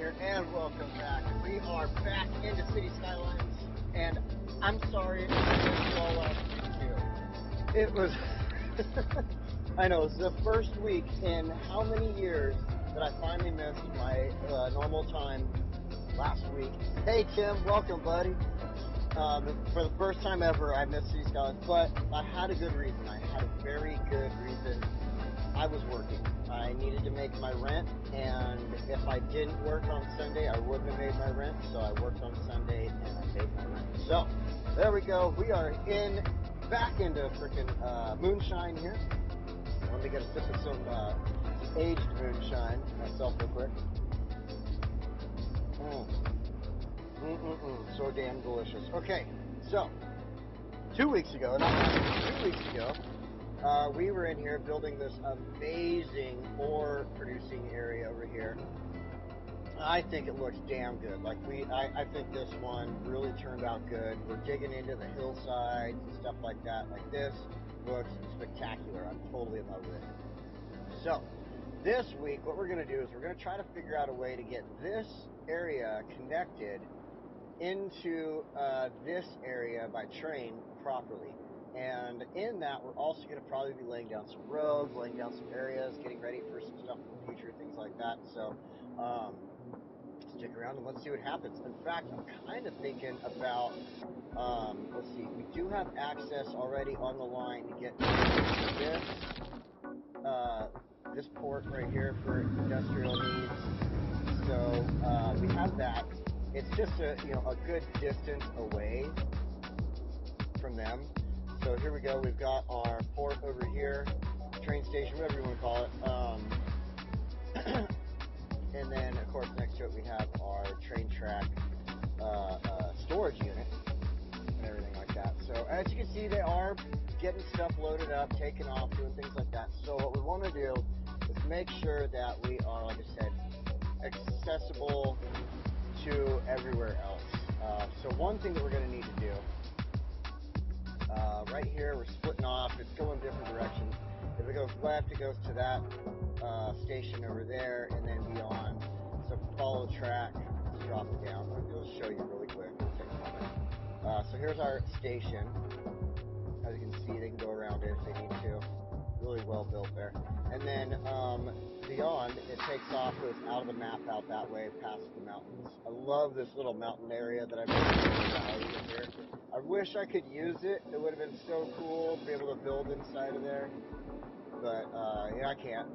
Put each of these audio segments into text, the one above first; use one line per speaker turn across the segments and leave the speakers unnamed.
here, and welcome back. We are back into City Skylines, and I'm sorry I missed you all last week too. It was, I know, it was the first week in how many years that I finally missed my normal time last week. Hey Tim, welcome buddy. For the first time ever, I missed City Skylines, but I had a good reason. I had a very good reason. I was working. I needed to make my rent, and if I didn't work on Sunday, I wouldn't have made my rent, so I worked on Sunday, and I made my rent. So, there we go. We are back into freaking Moonshine here. Let me get a sip of some aged Moonshine myself real quick. So damn delicious. Okay, so, 2 weeks ago, not last week, 2 weeks ago, we were in here building this amazing ore producing area over here. I think it looks damn good. Like I think this one really turned out good. We're digging into the hillsides and stuff like that. Like this looks spectacular. I'm totally in love with it. So this week, what we're going to do is we're going to try to figure out a way to get this area connected into this area by train properly. And in that, we're also going to probably be laying down some roads, laying down some areas, getting ready for some stuff in the future, things like that. So, stick around and let's see what happens. In fact, I'm kind of thinking about, let's see, we do have access already on the line to get this port right here for industrial needs. So, we have that. It's just a good distance away from them. So here we go, we've got our port over here, train station, whatever you want to call it. And then, of course, next to it we have our train track storage unit and everything like that. So as you can see, they are getting stuff loaded up, taking off, doing things like that. So what we want to do is make sure that we are, like I said, accessible to everywhere else. So one thing that we're going to need to do, right here, we're splitting off. It's going different directions. If it goes left, it goes to that station over there, and then beyond. So follow the track, let's drop it down. I'll just show you really quick. It'll take a moment. So here's our station. As you can see, they can go around it if they need to. Really well built there. And then beyond, it takes off, goes out of the map, out that way, past the mountains. I love this little mountain area that I've made in here. I wish I could use it. It would have been so cool to be able to build inside of there. But, yeah, I can't.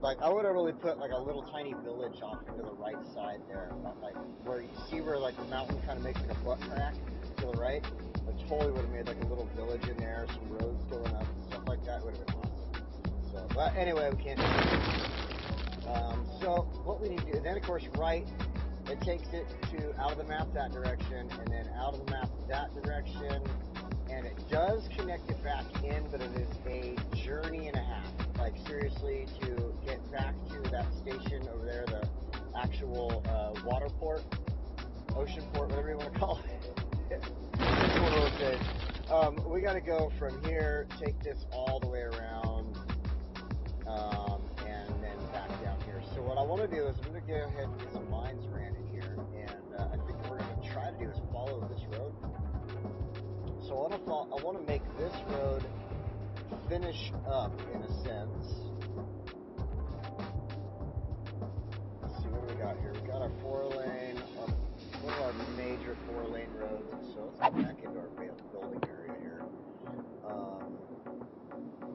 Like, I would have really put, like, a little tiny village off into the right side there. Like, where you see where, like, the mountain kind of makes, like, a butt crack to the right. I totally would have made, like, a little village in there, some roads going up and stuff like that. It would have been awesome. So, but anyway, we can't do that. So, what we need to do, then, of course, right, it takes it to out of the map that direction, and then out of the map that direction, and it does connect it back in, but it is a journey and a half. Like, seriously, to get back to that station over there, the actual water port, ocean port, whatever you want to call it. We got to go from here, take this all the way around, and then back down here. So what I want to do is I'm going to go ahead and get some lines ran in here, and I think what we're going to try to do is follow this road. So I want to make this road finish up in a sense. Let's see, what do we got here? We got our 4-lane, one of our major 4-lane roads. So let's get back into our building area here.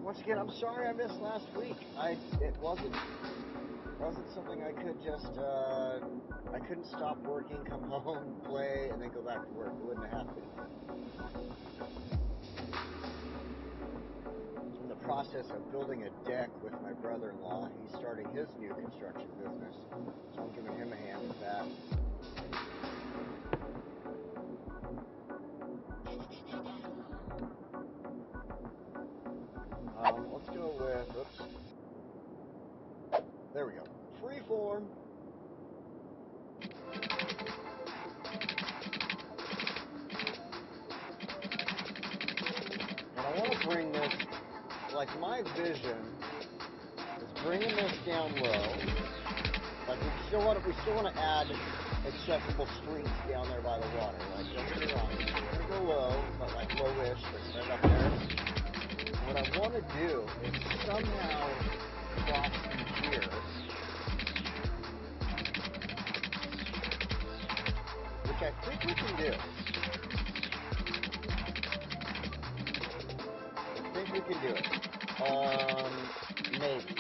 Once again, I'm sorry I missed last week. It wasn't something I could just, I couldn't stop working, come home, play, and then go back to work. It wouldn't have happened. In the process of building a deck with my brother-in-law. He's starting his new construction business, so I'm giving him a hand with that. Let's go with, oops. There we go. Freeform. And I want to bring this, like my vision is bringing this down low, like we still want to add accessible streets down there by the water. Like, don't get me wrong, I'm gonna go low, but like lowish, but right up there. What I want to do is somehow cross through here, which I think we can do. I think we can do it. Maybe.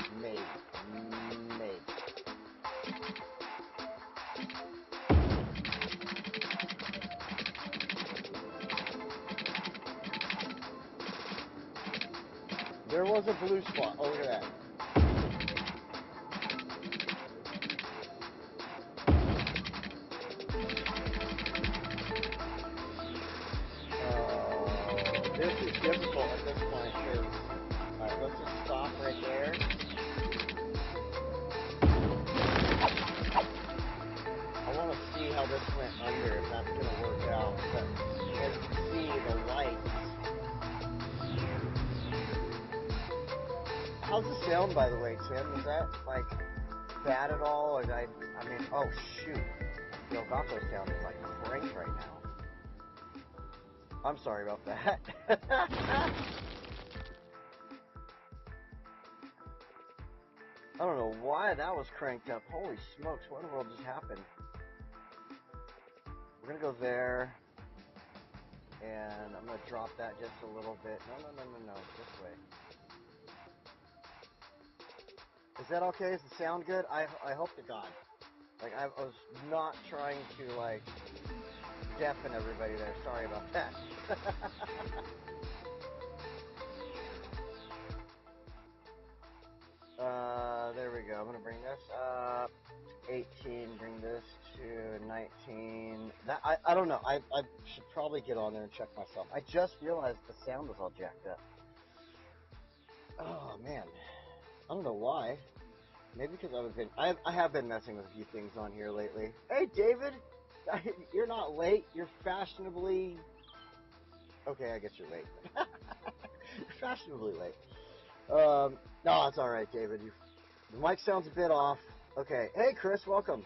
There was a blue spot. Oh, look at that. This is difficult at this point because, alright, let's just stop right there. I want to see how this went under, if that's going to work out. But as you can see, the lights. How's the sound, by the way, Tim? Is that, like, bad at all? Or I mean, oh, shoot. The Elgato sound is, like, cranked right now. I'm sorry about that. I don't know why that was cranked up. Holy smokes, what in the world just happened? We're going to go there. And I'm going to drop that just a little bit. No. This way. Is that okay? Does it sound good? I hope to God. Like, I was not trying to, like, deafen everybody there. Sorry about that. There we go. I'm going to bring this up. 18, bring this to 19. That I don't know. I should probably get on there and check myself. I just realized the sound was all jacked up. Oh, man. I don't know why. Maybe because I have been messing with a few things on here lately. Hey, David! You're not late. You're fashionably... Okay, I guess you're late. You're fashionably late. No, it's alright, David. The mic sounds a bit off. Okay. Hey, Chris, welcome.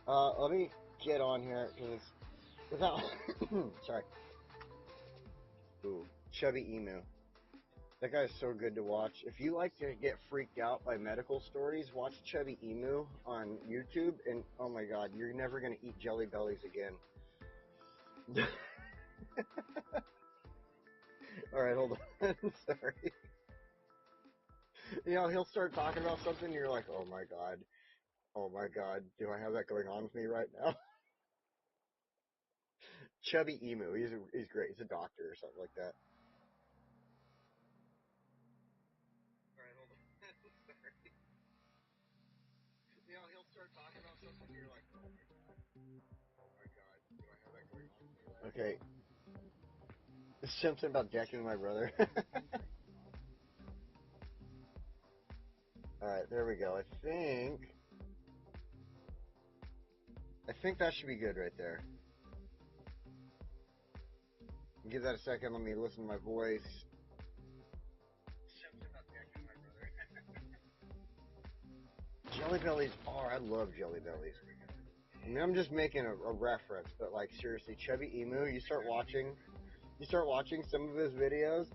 Let me get on here, because without... Sorry. Ooh, Chubby Emu. That guy is so good to watch. If you like to get freaked out by medical stories, watch Chubby Emu on YouTube, and oh my god, you're never going to eat Jelly Bellies again. Alright, hold on. Sorry. You know, he'll start talking about something, and you're like, oh my god, do I have that going on with me right now? Chubby Emu, he's great. He's a doctor or something like that. Alright, hold on. Sorry. You know, he'll start talking about something, and you're like, oh my god, do I have that going on with me right now? Okay. It's something about decking my brother. Alright, there we go. I think that should be good right there. Give that a second. Let me listen to my voice. Jelly Bellies are. I love Jelly Bellies. I mean, I'm just making a reference, but like seriously, Chubby Emu. You start watching some of his videos,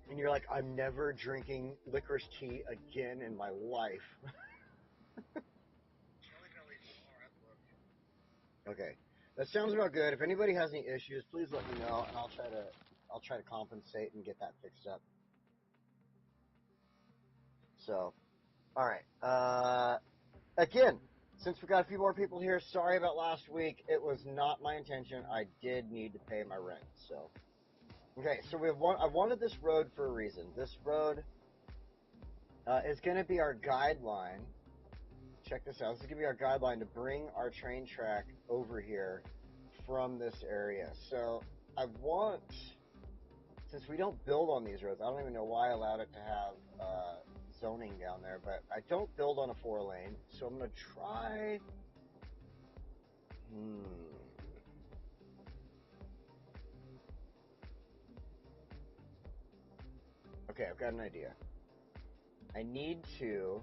and you're like, I'm never drinking licorice tea again in my life. Okay, that sounds about good. If anybody has any issues, please let me know, and I'll try to compensate and get that fixed up. So, all right. Again, since we got a few more people here, sorry about last week. It was not my intention. I did need to pay my rent. So, okay. So I wanted this road for a reason. This road is going to be our guideline. Check this out. This is going to be our guideline to bring our train track over here from this area. So I want, since we don't build on these roads, I don't even know why I allowed it to have zoning down there, but I don't build on a 4-lane, so I'm going to try... Okay, I've got an idea. I need to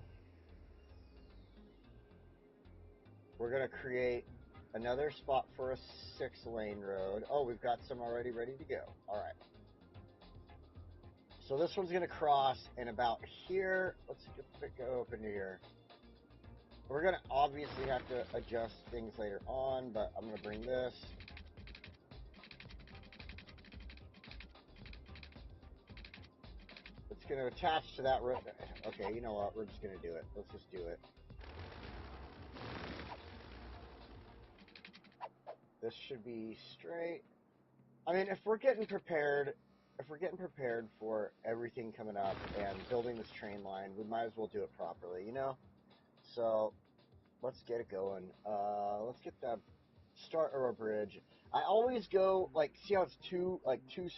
we're going to create another spot for a 6-lane road. Oh, we've got some already ready to go. All right. So this one's going to cross in about here. Let's go up into here. We're going to obviously have to adjust things later on, but I'm going to bring this. It's going to attach to that road. Okay, you know what? We're just going to do it. Let's just do it. This should be straight. I mean, if we're getting prepared for everything coming up and building this train line, we might as well do it properly, you know? So let's get it going. Let's get the start of our bridge. I always go, like, see how it's two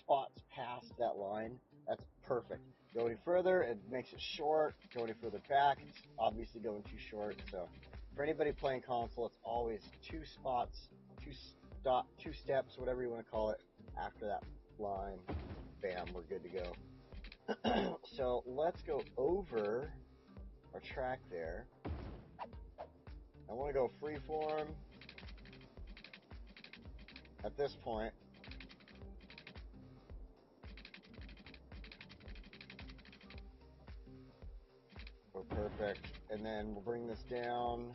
spots past that line? That's perfect. Go any further, it makes it short. Go any further back, it's obviously going too short. So for anybody playing console, it's always 2 spots, 2 steps, whatever you want to call it, after that line. Bam, we're good to go. So let's go over our track there. I want to go freeform at this point. Oh, perfect. And then we'll bring this down.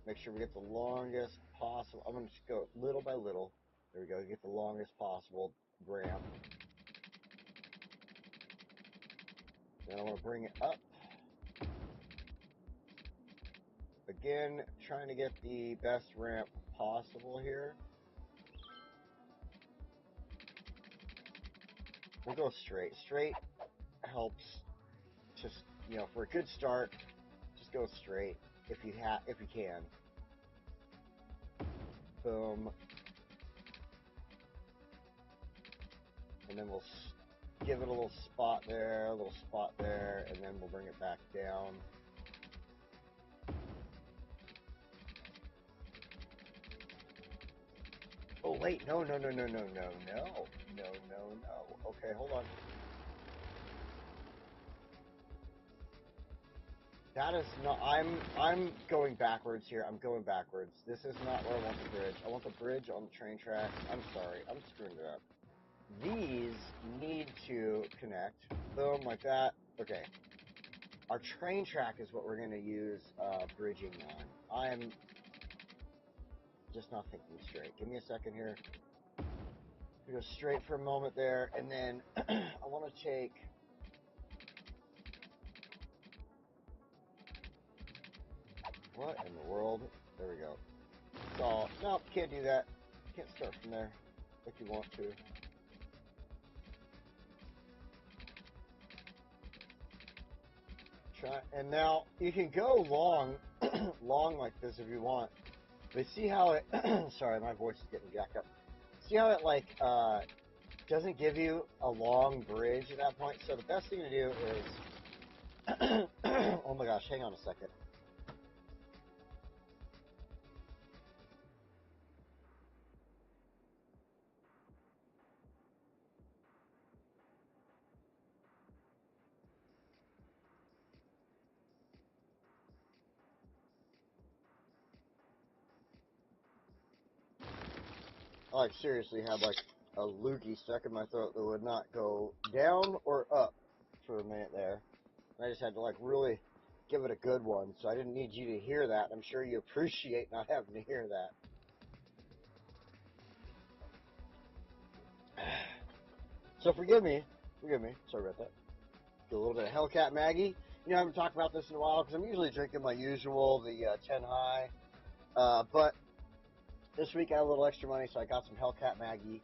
Make sure we get the longest possible. I'm going to just go little by little. There we go. Get the longest possible ramp. Then I want to bring it up. Again, trying to get the best ramp possible here. We'll go straight. Straight helps. Just, you know, for a good start, just go straight if you can. Boom. And then we'll give it a little spot there, and then we'll bring it back down. Oh wait, no. Okay, hold on. That is not. I'm going backwards here. I'm going backwards. This is not where I want the bridge. I want the bridge on the train tracks. I'm sorry. I'm screwing it up. These need to connect. Boom, like that. Okay. Our train track is what we're going to use bridging on. I'm just not thinking straight. Give me a second here. We go straight for a moment there, and then I want to take. What in the world? There we go. So, nope, can't do that. Can't start from there if you want to. And now you can go long, long like this if you want. But see how it? Sorry, my voice is getting jacked up. See how it like doesn't give you a long bridge at that point. So the best thing to do is, oh my gosh, hang on a second. I like seriously had like a loogie stuck in my throat that would not go down or up for a minute there. And I just had to like really give it a good one. So I didn't need you to hear that. I'm sure you appreciate not having to hear that. So forgive me. Sorry about that. Get a little bit of Hellcat Maggie. You know, I haven't talked about this in a while because I'm usually drinking my usual, the 10 High. But this week I had a little extra money, so I got some Hellcat Maggie,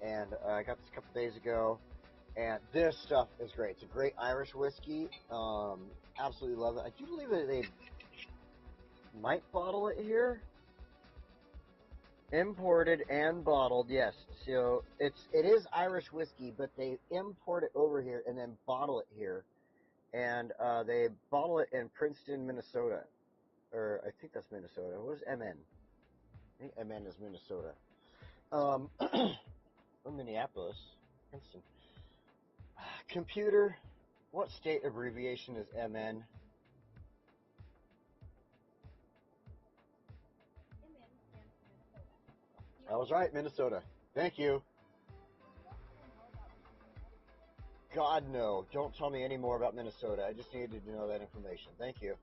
and I got this a couple days ago. And this stuff is great. It's a great Irish whiskey. Absolutely love it. I do believe that they might bottle it here. Imported and bottled, yes. So it is Irish whiskey, but they import it over here and then bottle it here. And they bottle it in Princeton, Minnesota. Or I think that's Minnesota. What is MN? I think MN is Minnesota. Or Minneapolis. Princeton. Computer, what state abbreviation is MN? I was right, Minnesota. Thank you. God, no. Don't tell me any more about Minnesota. I just needed to know that information. Thank you.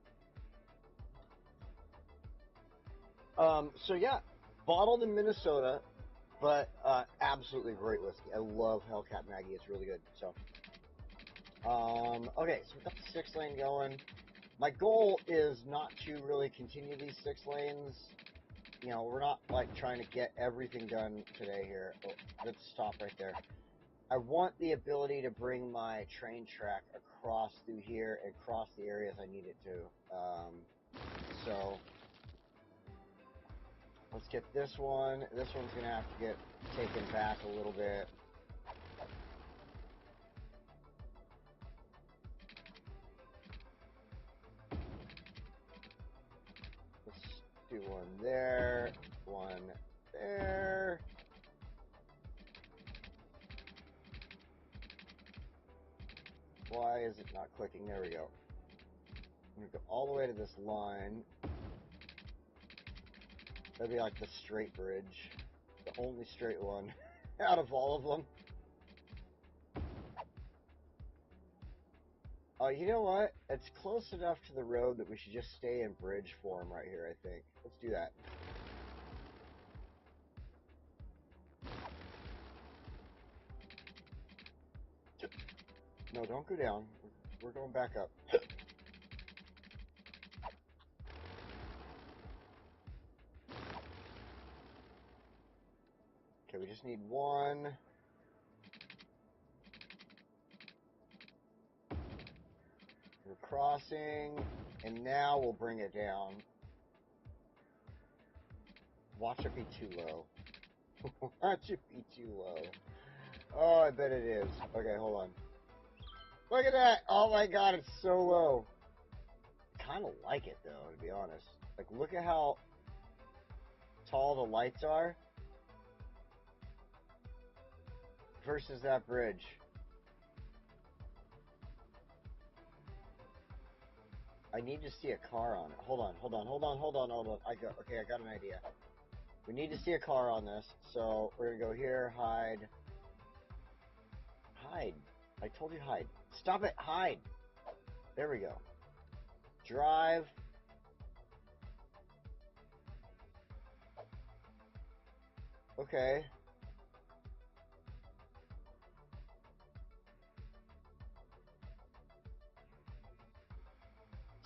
So yeah, bottled in Minnesota, but absolutely great whiskey. I love Hellcat Maggie. It's really good. So, okay, so we've got the 6-lane going. My goal is not to really continue these 6 lanes. You know, we're not like trying to get everything done today here. Oh, let's stop right there. I want the ability to bring my train track across through here and cross the areas I need it to. So let's get this one. This one's going to have to get taken back a little bit. Let's do one there, one there. Why is it not clicking? There we go. I'm going to go all the way to this line. That'd be like the straight bridge. The only straight one out of all of them. Oh, you know what? It's close enough to the road that we should just stay in bridge form right here, I think. Let's do that. No, don't go down. We're going back up. Okay, we just need one. We're crossing, and now we'll bring it down. Watch it be too low. Watch it be too low. Oh, I bet it is. Okay, hold on. Look at that! Oh my god, it's so low. I kind of like it, though, to be honest. Like, look at how tall the lights are versus that bridge. I need to see a car on it. Hold on. I got an idea. We need to see a car on this, so we're gonna go here, hide. Hide. I told you hide. Stop it, hide. There we go. Drive. Okay.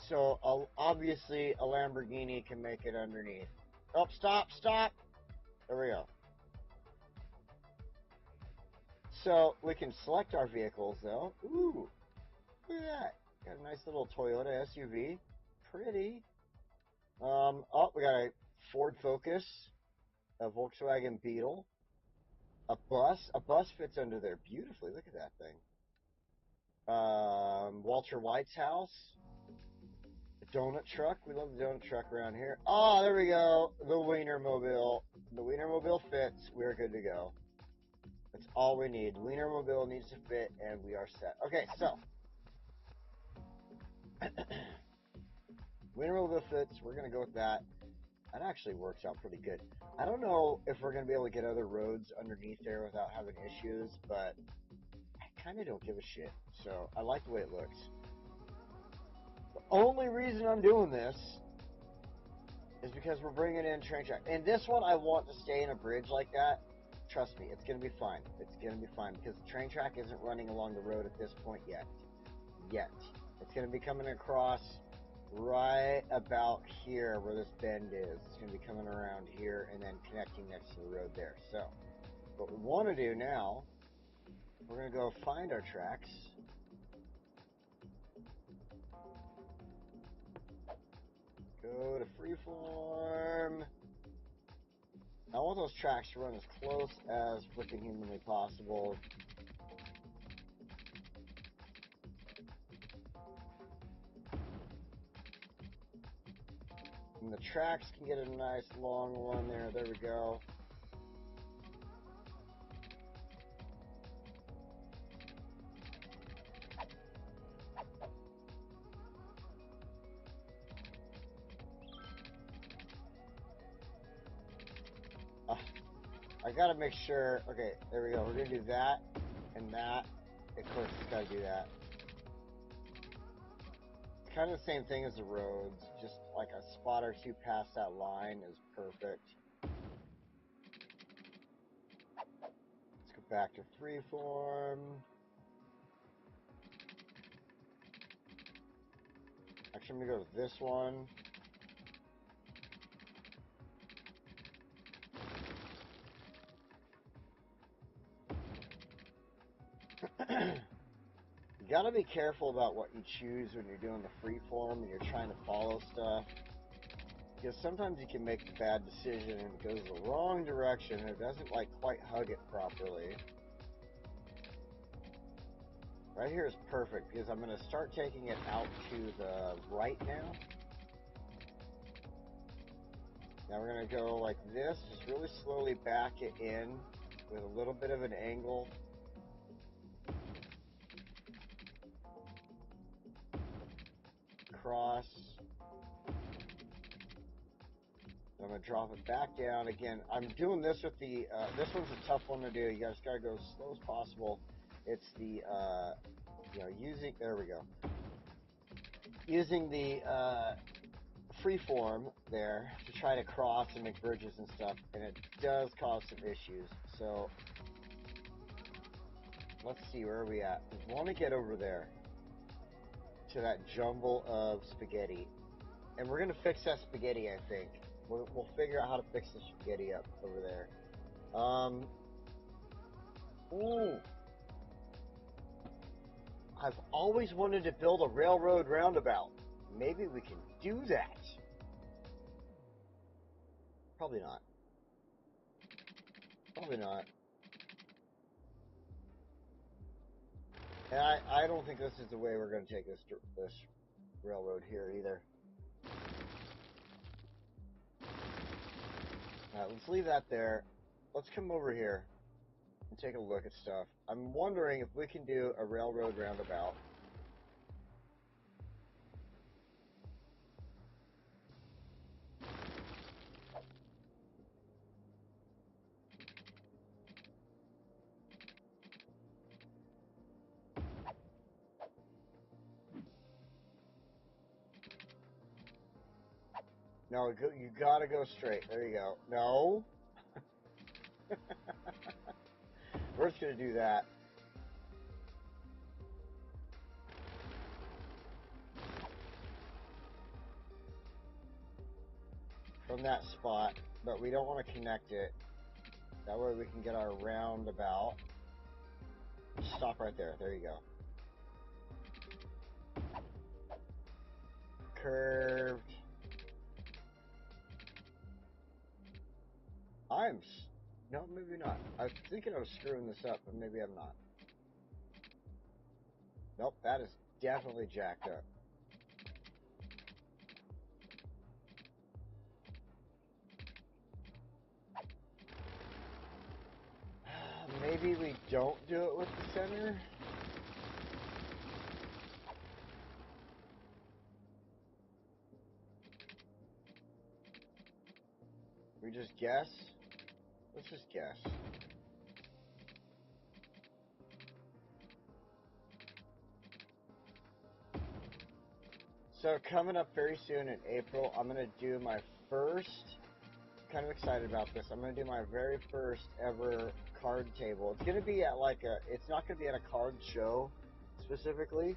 So, obviously, a Lamborghini can make it underneath. Oh, stop. There we go. So, we can select our vehicles, though. Ooh, look at that. Got a nice little Toyota SUV. Pretty. Oh, we got a Ford Focus, a Volkswagen Beetle, a bus. A bus fits under there beautifully. Look at that thing. Walter White's house. The donut truck. We love the donut truck around here. Oh, there we go. The Wienermobile. The Wienermobile fits. We're good to go. That's all we need. Wienermobile needs to fit, and we are set. Okay, so. Wienermobile fits. We're going to go with that. That actually works out pretty good. I don't know if we're going to be able to get other roads underneath there without having issues, but I kind of don't give a shit. So I like the way it looks. The only reason I'm doing this is because we're bringing in train track. And this one, I want to stay in a bridge like that. Trust me, it's going to be fine. It's going to be fine because the train track isn't running along the road at this point yet. It's going to be coming across right about here where this bend is. It's going to be coming around here and then connecting next to the road there. So what we want to do now, we're going to go find our tracks. Go to freeform. I want those tracks to run as close as freaking humanly possible. And the tracks can get a nice long one there. There we go. I gotta make sure. Okay, there we go. We're gonna do that and that. Of course, it's gotta do that. It's kind of the same thing as the roads. Just like a spot or two past that line is perfect. Let's go back to freeform. Actually, I'm gonna go to this one. You gotta be careful about what you choose when you're doing the freeform and you're trying to follow stuff. Because sometimes you can make a bad decision and it goes the wrong direction and it doesn't like quite hug it properly. Right here is perfect because I'm going to start taking it out to the right now. Now we're going to go like this, just really slowly back it in with a little bit of an angle. Cross. I'm going to drop it back down again. I'm doing this with the, this one's a tough one to do. You guys got to go as slow as possible. It's the, using, there we go. Using the freeform there to try to cross and make bridges and stuff, and it does cause some issues. So, let's see, where are we at? We want to get over there to that jumble of spaghetti. And we're going to fix that spaghetti, I think. We'll figure out how to fix the spaghetti up over there. Ooh. I've always wanted to build a railroad roundabout. Maybe we can do that. Probably not. Probably not. And I don't think this is the way we're going to take this railroad here either. Alright, let's leave that there. Let's come over here and take a look at stuff. I'm wondering if we can do a railroad roundabout. No, you gotta go straight. There you go. No. We're just gonna do that. From that spot, but we don't want to connect it. That way we can get our roundabout. Stop right there. There you go. Curved. No, maybe not. I was thinking I was screwing this up, but maybe I'm not. Nope, that is definitely jacked up. Maybe we don't do it with the center. We just guess. Let's just guess. So coming up very soon in April, I'm going to do my first, kind of excited about this, I'm going to do my very first ever card table. It's going to be at it's not going to be at a card show specifically,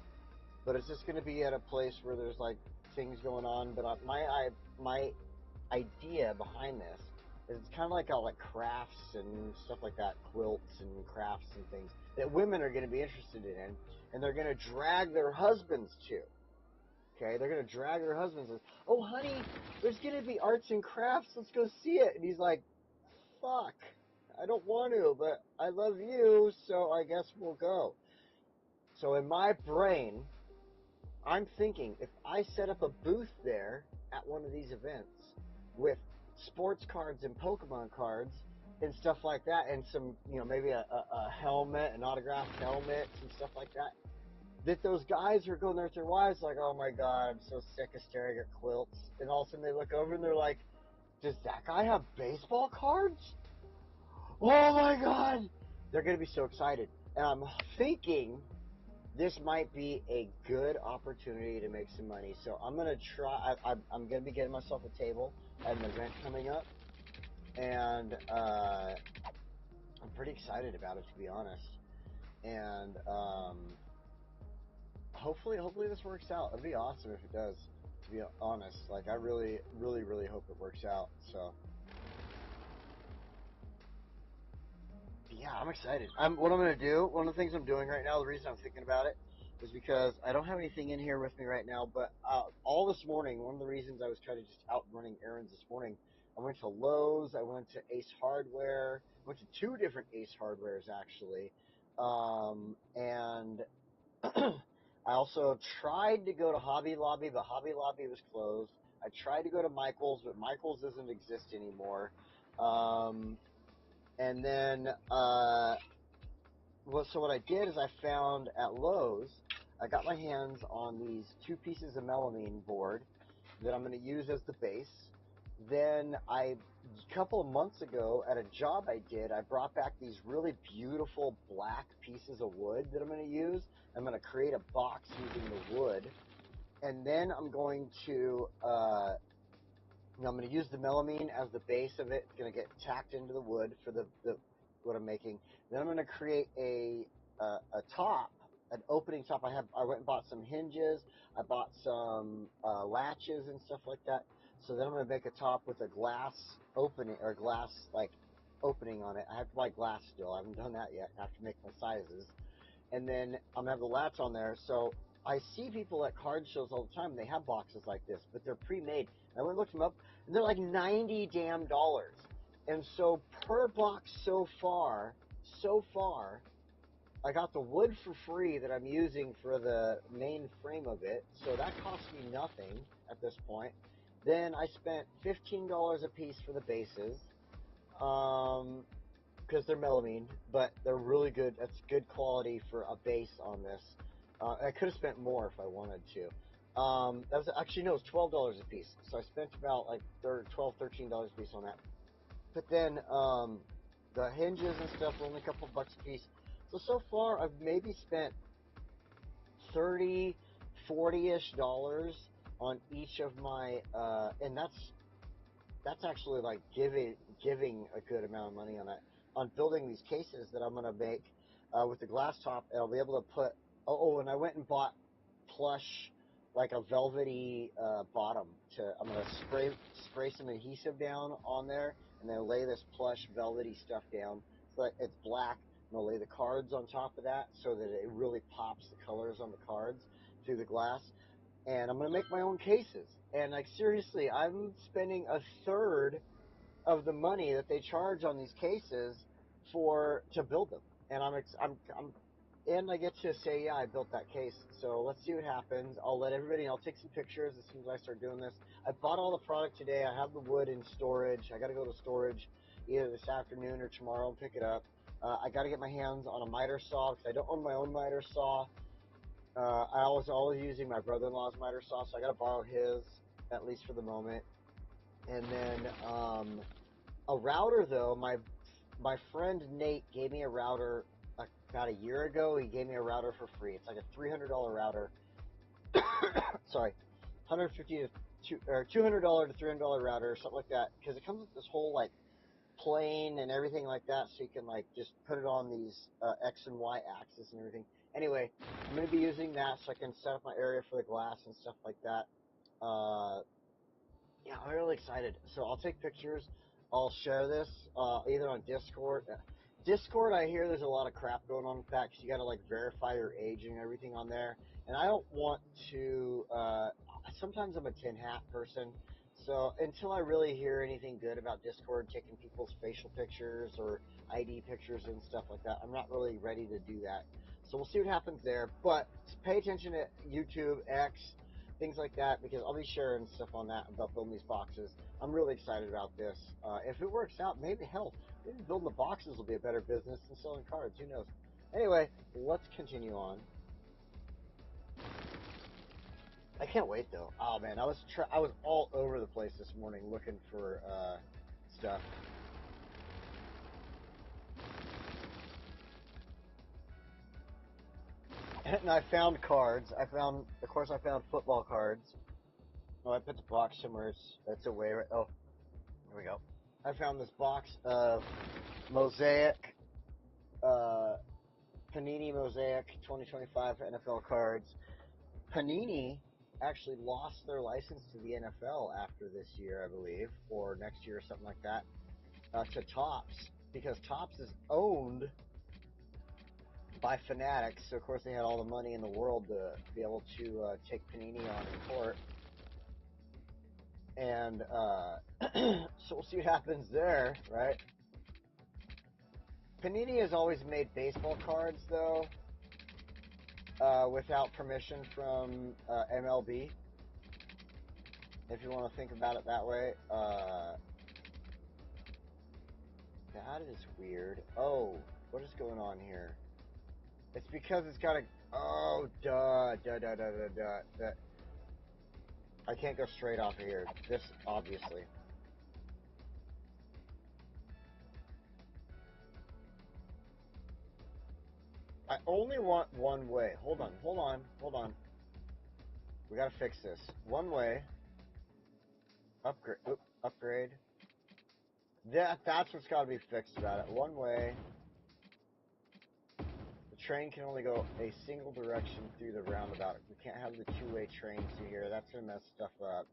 but it's just going to be at a place where there's like things going on. But my idea behind this is it's kind of like all like crafts and stuff like that, quilts and crafts and things that women are going to be interested in, and they're going to drag their husbands to. Okay, they're going to drag their husbands and say, oh, honey, there's going to be arts and crafts. Let's go see it. And he's like, fuck, I don't want to, but I love you, so I guess we'll go. So in my brain, I'm thinking if I set up a booth there at one of these events with sports cards and Pokemon cards and stuff like that, and some, maybe a helmet, an autographed helmet, and stuff like that, that those guys are going there with their wives like, oh my god, I'm so sick of staring at quilts. And all of a sudden they look over and they're like, does that guy have baseball cards? Oh my god! They're going to be so excited. And I'm thinking this might be a good opportunity to make some money. So I'm going to try. I'm going to be getting myself a table at an event coming up. And I'm pretty excited about it, to be honest. And hopefully this works out. It'd be awesome if it does, to be honest. Like, I really hope it works out. So yeah, I'm excited. What I'm going to do, one of the things I'm doing right now, the reason I'm thinking about it is because I don't have anything in here with me right now, but all this morning, one of the reasons I was kind of just out running errands this morning, I went to Lowe's, I went to Ace Hardware, I went to 2 different Ace Hardwares actually, and I also tried to go to Hobby Lobby, but Hobby Lobby was closed. I tried to go to Michael's, but Michael's doesn't exist anymore. And then so what I did is I found at Lowe's, I got my hands on these 2 pieces of melamine board that I'm going to use as the base. Then a couple of months ago at a job I did, I brought back these really beautiful black pieces of wood that I'm going to use. I'm going to create a box using the wood, and then I'm going to use the melamine as the base of it. It's going to get tacked into the wood for the what I'm making. Then I'm going to create a top, an opening top. I went and bought some hinges. I bought some latches and stuff like that. So then I'm going to make a top with a glass opening, or glass like opening on it. I have to buy glass still. I haven't done that yet. I have to make my sizes. And then I'm going to have the latch on there. So I see people at card shows all the time, and they have boxes like this, but they're pre-made. I went and looked them up, and they're like $90 damn. And so per box so far, I got the wood for free that I'm using for the main frame of it. So that cost me nothing at this point. Then I spent $15 a piece for the bases. Because they're melamine, but they're really good. That's good quality for a base on this. I could have spent more if I wanted to. That was actually, no, it was $12 a piece. So I spent about like $12, $13 a piece on that. But then the hinges and stuff were only a couple bucks a piece. So far I've maybe spent 30, 40-ish dollars on each of my, and that's actually like giving a good amount of money on that, on building these cases that I'm going to make with the glass top, and I'll be able to put, and I went and bought plush, like a velvety bottom. I'm going to spray some adhesive down on there, and then lay this plush velvety stuff down so that it's black, and I'll lay the cards on top of that so that it really pops the colors on the cards through the glass. And I'm going to make my own cases. And like, seriously, I'm spending a third of the money that they charge on these cases to build them. And and I get to say, yeah, I built that case. So let's see what happens. I'll take some pictures as soon as I start doing this. I bought all the product today. I have the wood in storage. I got to go to storage either this afternoon or tomorrow and pick it up. I got to get my hands on a miter saw because I don't own my own miter saw. I was always using my brother-in-law's miter saw, so I got to borrow his, at least for the moment. And then a router, though. My friend Nate gave me a router about a year ago. He gave me a router for free. It's like a $300 router. Sorry, $150 or $200 to $300 router, or something like that, because it comes with this whole like plane and everything like that, so you can like just put it on these X and Y axis and everything. Anyway, I'm going to be using that so I can set up my area for the glass and stuff like that. Yeah, I'm really excited. So I'll take pictures. I'll share this either on Discord. Discord, I hear there's a lot of crap going on with that because you got to like verify your age and everything on there. And I don't want to. Sometimes I'm a tin hat person. So until I really hear anything good about Discord taking people's facial pictures or ID pictures and stuff like that, I'm not really ready to do that. So we'll see what happens there. But pay attention to YouTube, X, things like that, because I'll be sharing stuff on that about building these boxes. I'm really excited about this. If it works out, maybe building the boxes will be a better business than selling cards. Who knows? Anyway, let's continue on. I can't wait though. Oh man, I was all over the place this morning looking for stuff. And I found cards. Of course, I found football cards. Oh, I put the box somewhere. It's away. Right, oh, here we go. I found this box of Mosaic, Panini Mosaic 2025 NFL cards. Panini actually lost their license to the NFL after this year, I believe, or next year or something like that, to Topps, because Topps is owned by Fanatics. So of course they had all the money in the world to be able to take Panini on in court, and so we'll see what happens there, right? Panini has always made baseball cards though, without permission from MLB. If you want to think about it that way. That is weird. Oh, what is going on here? It's because it's got a... Oh, duh. I can't go straight off of here. This, obviously. I only want one way. Hold on. We gotta fix this. One way. Upgrade. That's what's gotta be fixed about it. One way. The train can only go a single direction through the roundabout. We can't have the two-way train through here. That's gonna mess stuff up.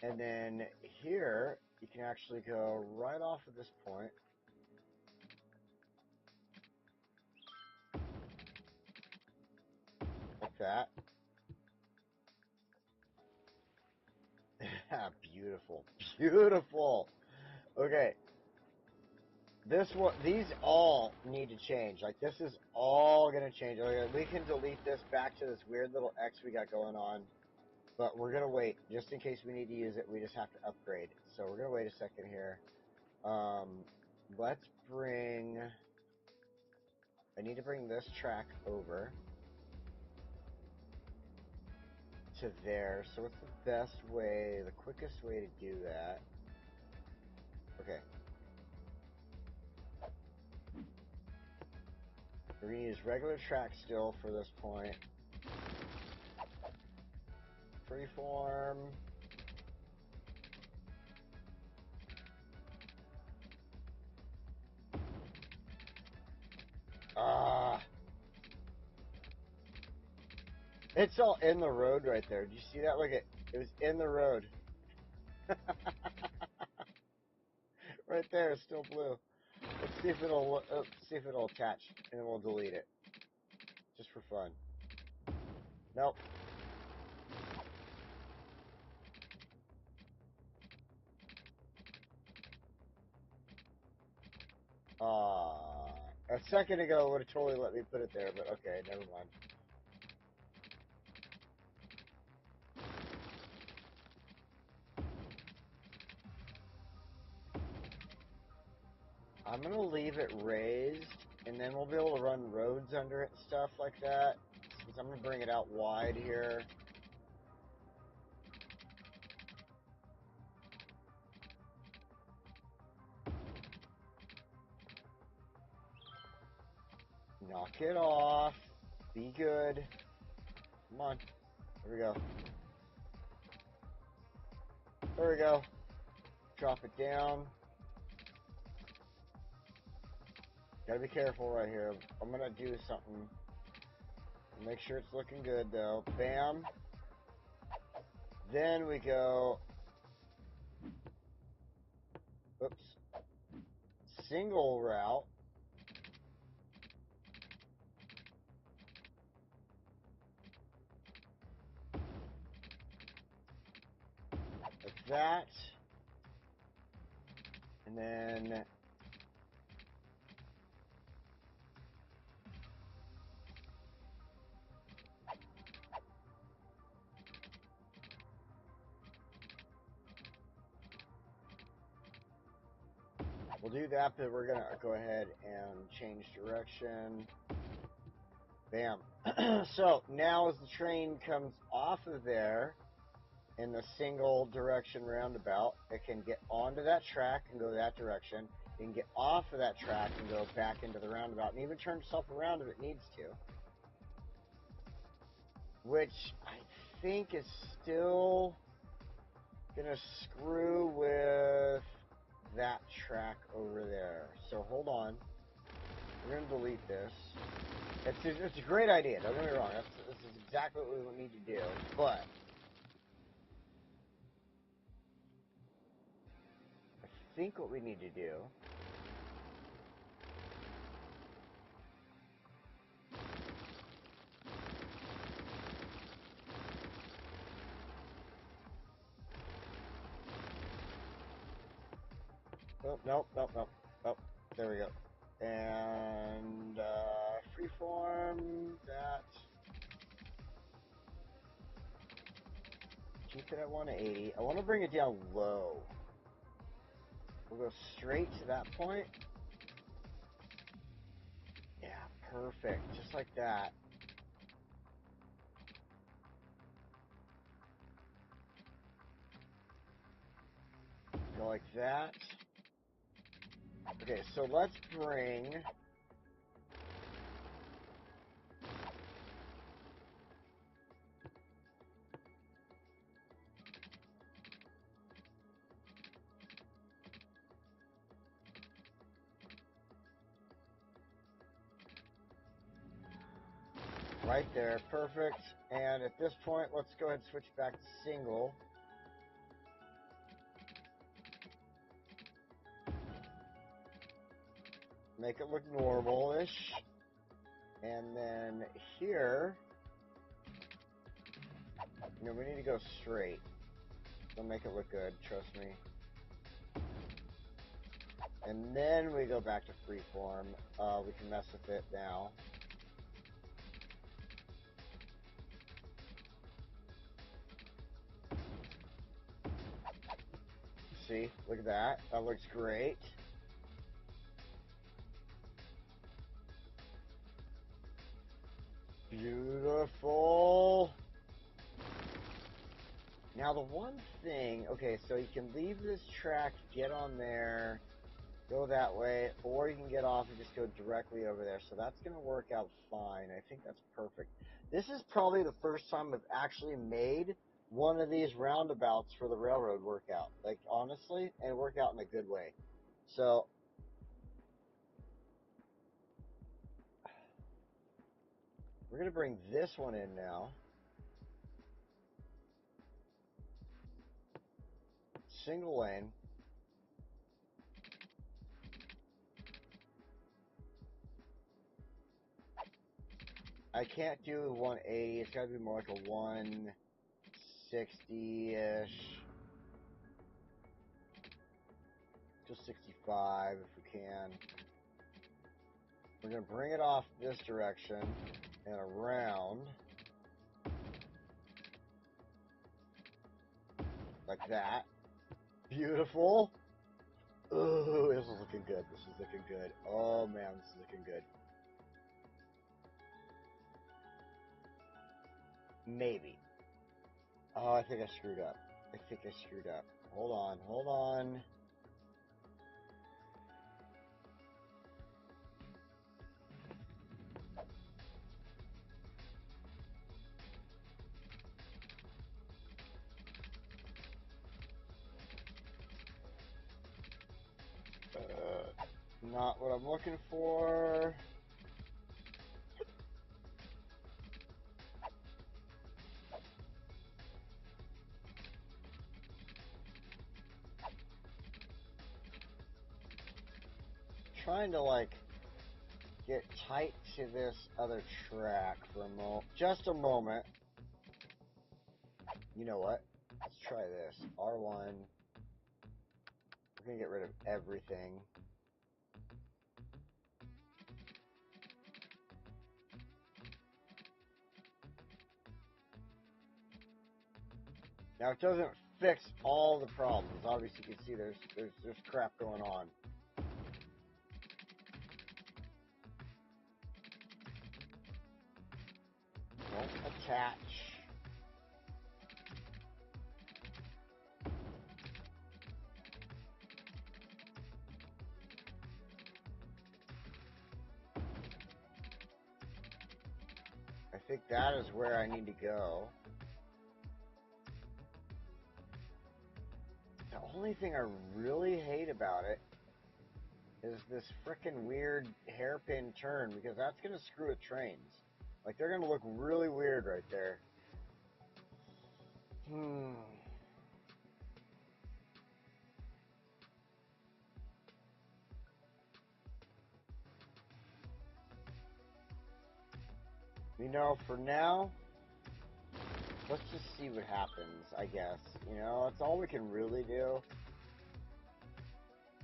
And then here, you can actually go right off of this point. Like that. Beautiful. Beautiful. Okay. These all need to change. Like, this is all going to change. Okay, we can delete this back to this weird little X we got going on. But we're going to wait. Just in case we need to use it, we just have to upgrade. So we're going to wait a second here. Let's bring... I need to bring this track over to there. So what's the best way, the quickest way to do that? Okay. We're going to use regular track still for this point. Freeform. It's all in the road right there. Did you see that? Look, it was in the road. Right there, it's still blue. Let's see if it'll attach, and then we'll delete it. Just for fun. Nope. A second ago would have totally let me put it there, but okay, never mind. I'm going to leave it raised, and then we'll be able to run roads under it and stuff like that. Since I'm going to bring it out wide here. Knock it off. Be good. Come on. Here we go. There we go. Drop it down. Gotta be careful right here. I'm gonna do something. Make sure it's looking good though. Bam. Then we go. Oops. Single route. Like that. And then we'll do that, but we're gonna go ahead and change direction. Bam. So now as the train comes off of there in the single direction roundabout, it can get onto that track and go that direction. You can get off of that track and go back into the roundabout and even turn yourself around if it needs to. Which I think is still going to screw with that track over there. So hold on. We're going to delete this. It's a great idea, don't get me wrong. This is exactly what we need to do. But I think what we need to do nope. Oh, there we go. And freeform that. Keep it at 180. I want to bring it down low. We'll go straight to that point. Yeah, perfect. Just like that. Go like that. Okay, so let's bring right there, perfect. And at this point, let's go ahead and switch back to single. Make it look normal-ish. And then here, we need to go straight. It'll make it look good, trust me. And then we go back to freeform. We can mess with it now. See, look at that. That looks great. Beautiful. Now the one thing, okay, so you can leave this track, get on there, go that way, or you can get off and just go directly over there. So that's going to work out fine. I think that's perfect. This is probably the first time I've actually made one of these roundabouts for the railroad workout. Like, honestly, and it worked out in a good way. So we're going to bring this one in now. Single lane. I can't do 180. It's got to be more like a 160-ish. Just 65 if we can. We're going to bring it off this direction and around. Like that. Beautiful. Ooh, this is looking good. This is looking good. Oh, man, this is looking good. Maybe. Oh, I think I screwed up. Hold on. Not what I'm looking for. Trying to, like, get tight to this other track for a moment. Just a moment. You know what? Let's try this. R1. We're going to get rid of everything. Now, it doesn't fix all the problems. Obviously, you can see there's crap going on. Don't attach. think that is where I need to go. The only thing I really hate about it is this frickin' weird hairpin turn, because that's going to screw with trains. Like, they're going to look really weird right there. You know, for now, let's just see what happens, I guess. You know, that's all we can really do.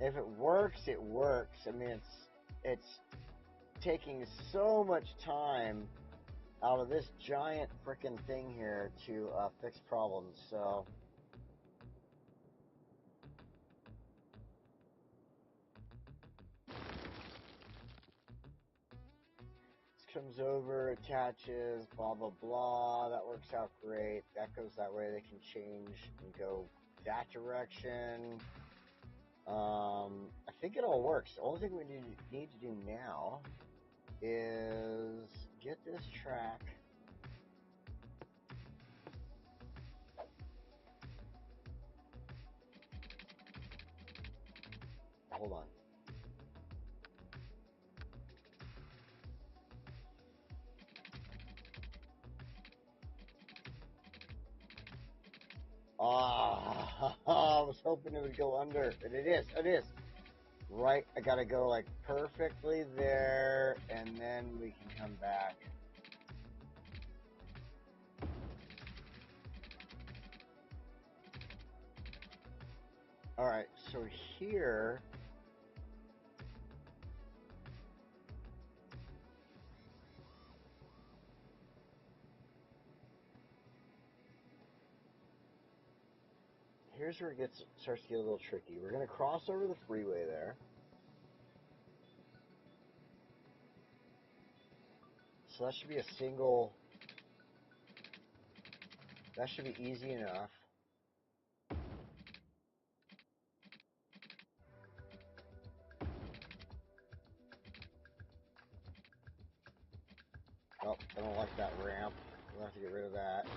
If it works, it works. I mean, it's taking so much time out of this giant frickin' thing here to fix problems, so... Comes over, attaches, blah blah blah. That works out great. That goes that way. They can change and go that direction. I think it all works. The only thing we need to do now is get this track. Hold on. Ah, I was hoping it would go under, and it is. It is. Right, I gotta go like perfectly there, and then we can come back. Alright, so here... Here's where it starts to get a little tricky. We're going to cross over the freeway there. So that should be a single... That should be easy enough. Oh, I don't like that ramp. We'll have to get rid of that.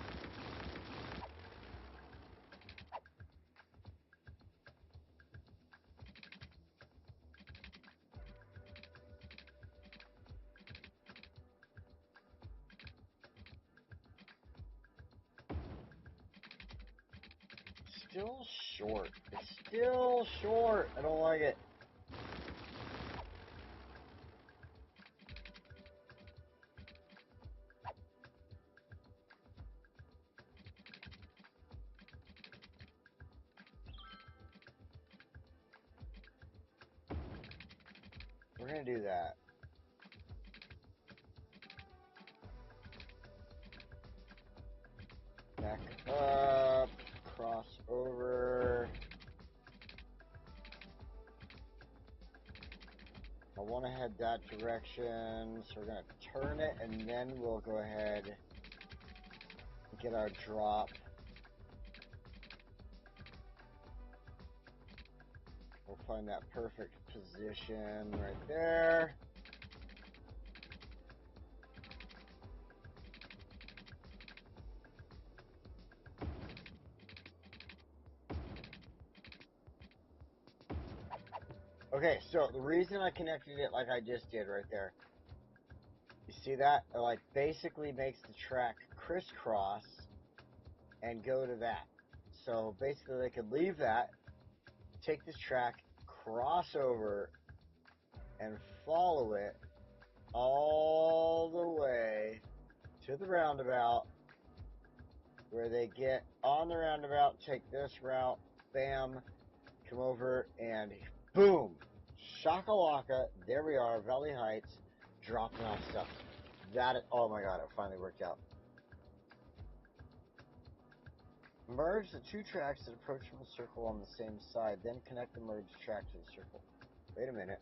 Still short. It's still short. I don't like it. We're going to do that. Back up. Cross over. I want to head that direction, so we're going to turn it, and then we'll go ahead and get our drop. We'll find that perfect position right there. Okay, so the reason I connected it like I just did right there, you see that? It like basically makes the track crisscross and go to that. So basically they could leave that, take this track, cross over, and follow it all the way to the roundabout, where they get on the roundabout, take this route, bam, come over, and boom, shakalaka, there we are, Valley Heights, dropping off stuff. Oh my god, it finally worked out. Merge the two tracks that approach from the circle on the same side, then connect the merged track to the circle. Wait a minute.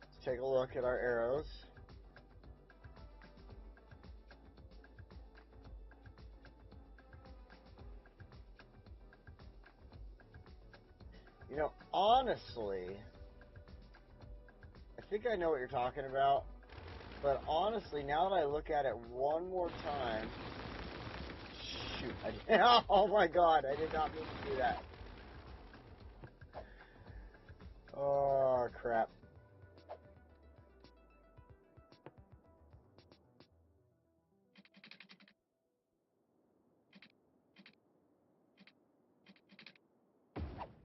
Let's take a look at our arrows. You know, honestly, I think I know what you're talking about. But honestly, now that I look at it one more time, shoot! Oh my God! I did not mean to do that. Oh crap!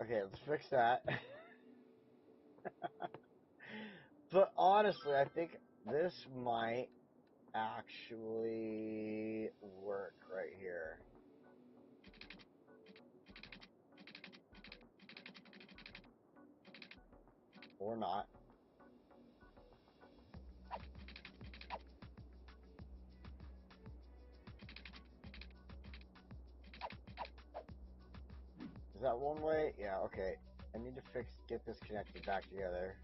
Okay, let's fix that. But honestly, I think this might actually work right here. Or not. Is that one way? Yeah, okay. I need to get this connected back together.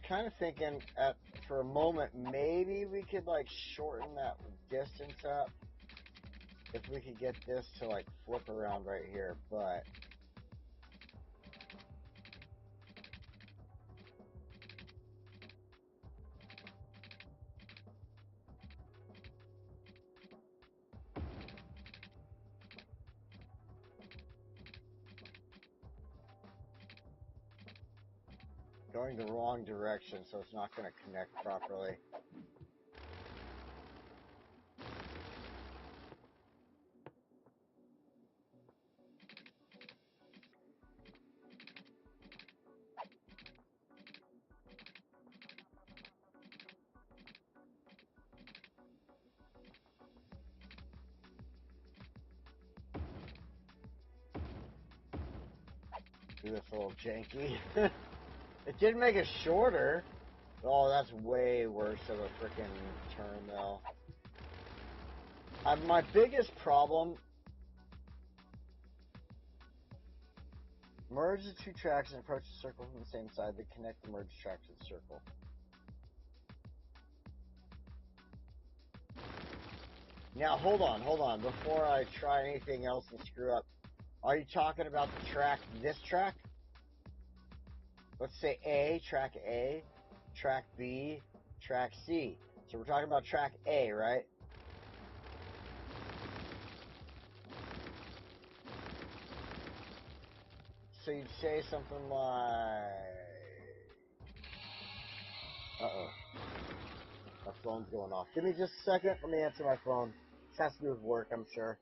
Kind of thinking for a moment maybe we could like shorten that distance up if we could get this to like flip around right here, but going the wrong direction, so it's not going to connect properly. Do this a little janky. It did make it shorter. Oh, that's way worse of a freaking turn, though. My biggest problem... Merge the two tracks and approach the circle from the same side, then connect the merged track to the circle. Now, hold on. Before I try anything else and screw up, are you talking about the track, this track? Let's say A, track B, track C. So we're talking about track A, right? So you'd say something like... Uh-oh. My phone's going off. Give me just a second. Let me answer my phone. This has to do with work, I'm sure.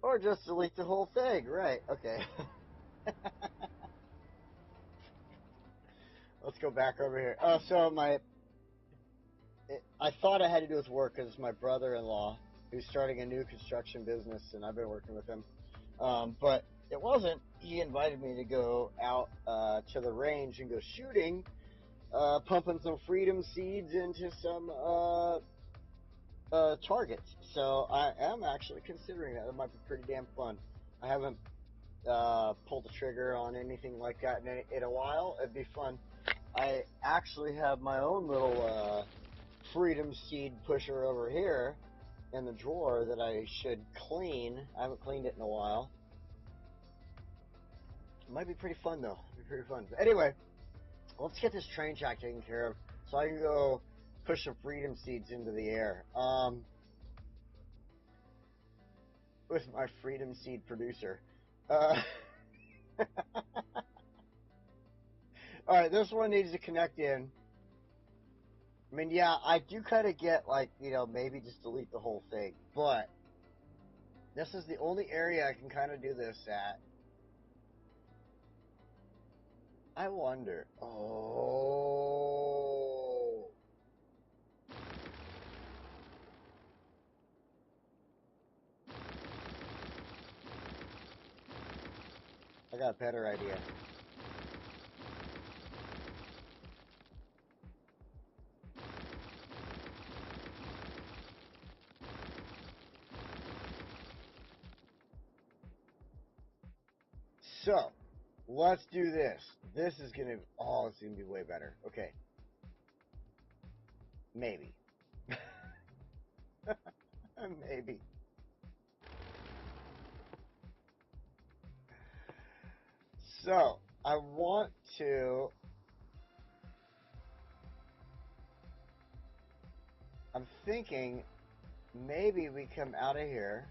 Or just delete the whole thing, right? Okay. Let's go back over here. Oh, so I thought I had to do with work because my brother-in-law, who's starting a new construction business, and I've been working with him. But it wasn't. He invited me to go out to the range and go shooting, pumping some freedom seeds into some targets. So I am actually considering that. It might be pretty damn fun. I haven't pulled the trigger on anything like that in a while. It'd be fun. I actually have my own little freedom seed pusher over here in the drawer that I should clean. I haven't cleaned it in a while. It might be pretty fun though. It'd be pretty fun. But anyway, let's get this train track taken care of so I can go push some freedom seeds into the air. With my freedom seed producer. Alright, this one needs to connect in. I mean, yeah, I do kind of get, like, you know, maybe just delete the whole thing. But this is the only area I can kind of do this at. I wonder. Oh. I got a better idea. So, let's do this. This is gonna, oh, it's gonna be way better. Okay. Maybe. Maybe. So, I want to, I'm thinking maybe we come out of here.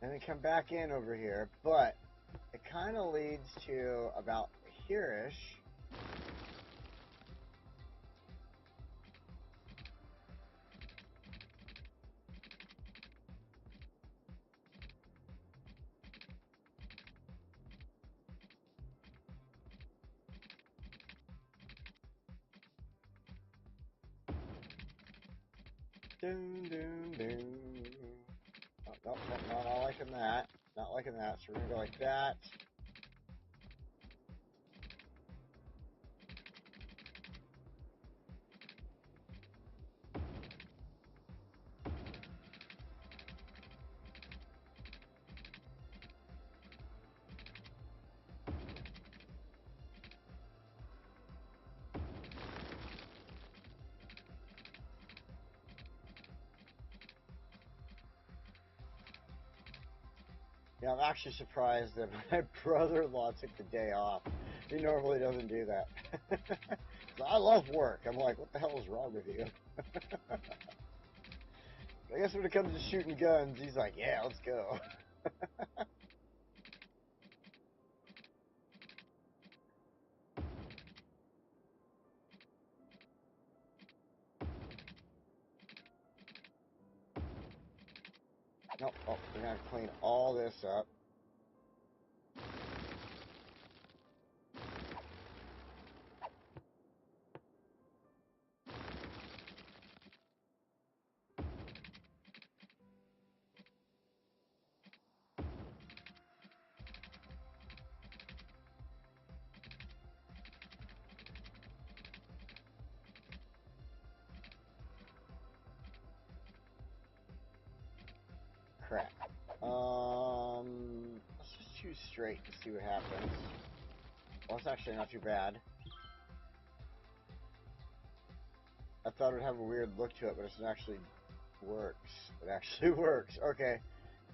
And then come back in over here, but it kind of leads to about here-ish. Doom, doom, doom. Oh, nope, nope, not liking that. Not liking that, so we're going to go like that. Yeah, I'm actually surprised that my brother-in-law took the day off. He normally doesn't do that. So I love work. I'm like, what the hell is wrong with you? I guess when it comes to shooting guns, he's like, yeah, let's go. Nope, oh, we're going to clean all this up. Crap. Let's just choose straight to see what happens. Well, it's actually not too bad. I thought it would have a weird look to it, but it actually works. It actually works. Okay.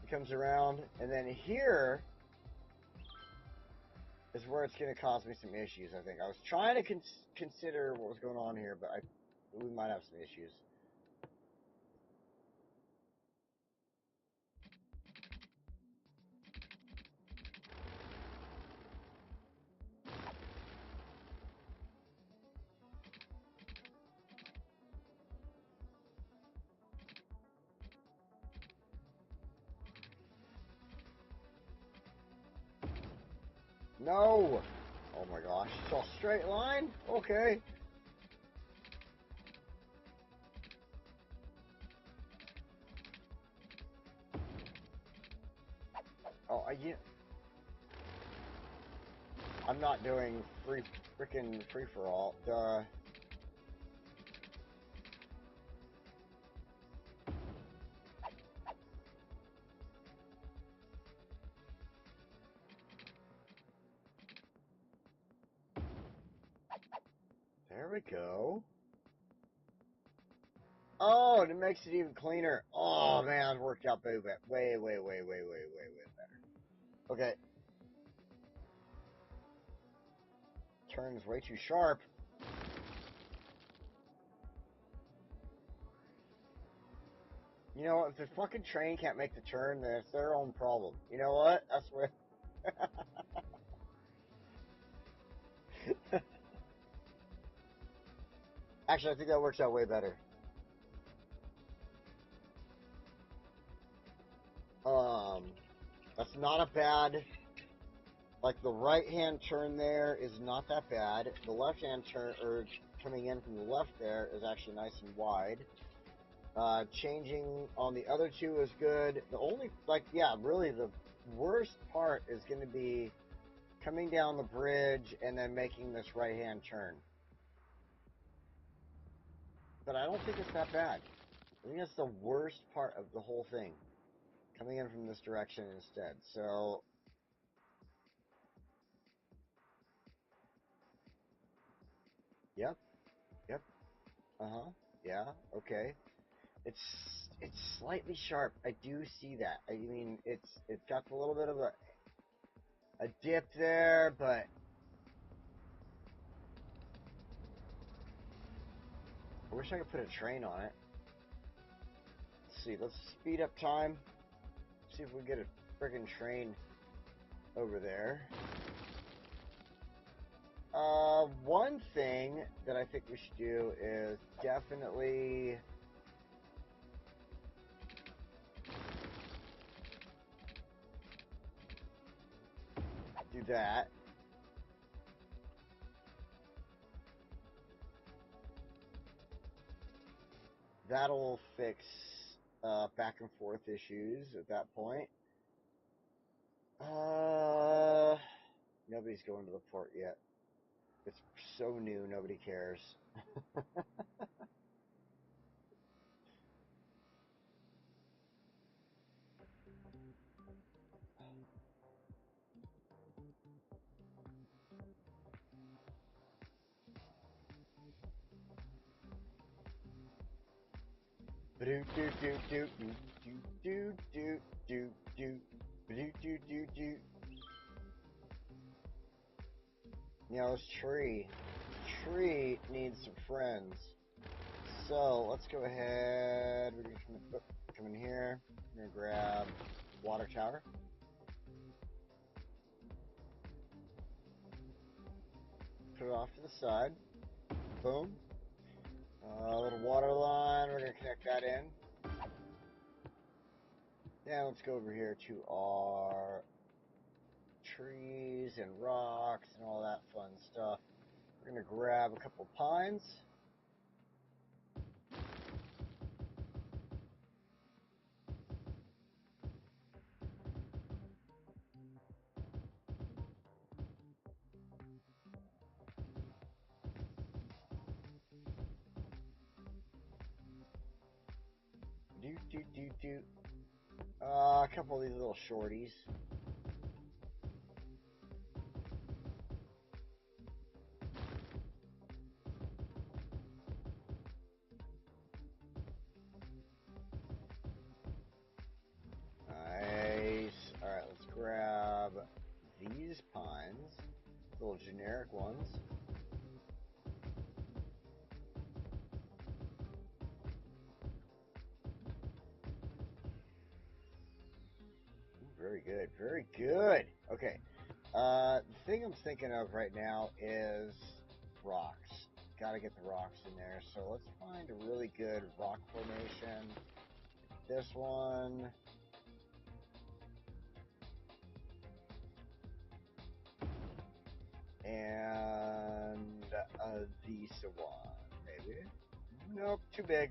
It comes around, and then here is where it's going to cause me some issues, I think. I was trying to consider what was going on here, but we might have some issues. No! Oh my gosh, it's all straight line? Okay. Oh, I'm not doing free for all. Duh. There we go. Oh, and it makes it even cleaner. Oh man, it worked out way better. Way better. Okay. Turn's way too sharp. You know what? If the fucking train can't make the turn, then it's their own problem. You know what? That's what. Actually, I think that works out way better. That's not a bad. Like the right-hand turn there is not that bad. The left-hand turn, or coming in from the left there, is actually nice and wide. Changing on the other two is good. The only, really the worst part is going to be coming down the bridge and then making this right-hand turn. But I don't think it's that bad. I think that's the worst part of the whole thing. Coming in from this direction instead. So, yep, yeah, okay. It's slightly sharp. I do see that. I mean, it's got a little bit of a dip there, but I wish I could put a train on it. Let's see. Let's speed up time. See if we get a friggin' train over there. One thing that I think we should do is definitely do that. That'll fix back and forth issues at that point. Nobody's going to the port yet. It's so new, nobody cares. Do do do do do do do do do do do do do. You know, this tree needs some friends. So let's go ahead. We're gonna come in here. We're gonna grab water tower. Put it off to the side. Boom. A little water line. We're gonna connect that in. Now let's go over here to our trees and rocks and all that fun stuff. We're gonna grab a couple pines. A couple of these little shorties. Nice. Alright, let's grab these pines. Little generic ones. Very good, very good. Okay, the thing I'm thinking of right now is rocks. Gotta get the rocks in there. So let's find a really good rock formation. This one. And this one, maybe. Nope, too big.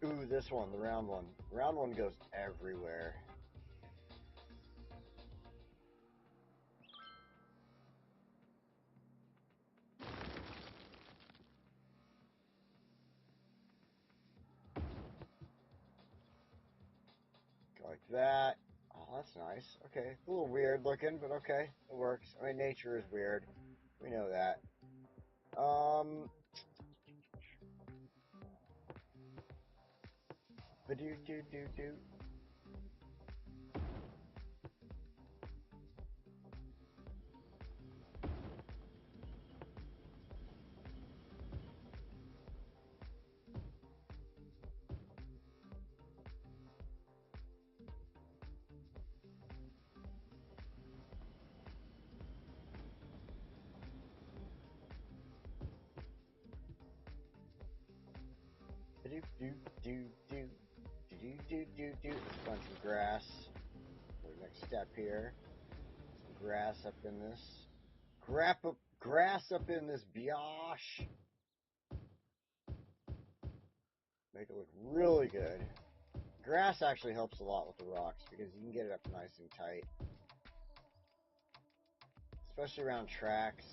Ooh, this one, the round one. The round one goes everywhere. Go like that. Oh, that's nice. Okay, a little weird looking, but okay, it works. I mean, nature is weird. We know that. Ba-do-do-do-do. Do-do-do-do. Do-do-do-do-do. Let's find some grass. The next step here. Some grass up in this. Grass up in this biatch. Make it look really good. Grass actually helps a lot with the rocks because you can get it up nice and tight. Especially around tracks.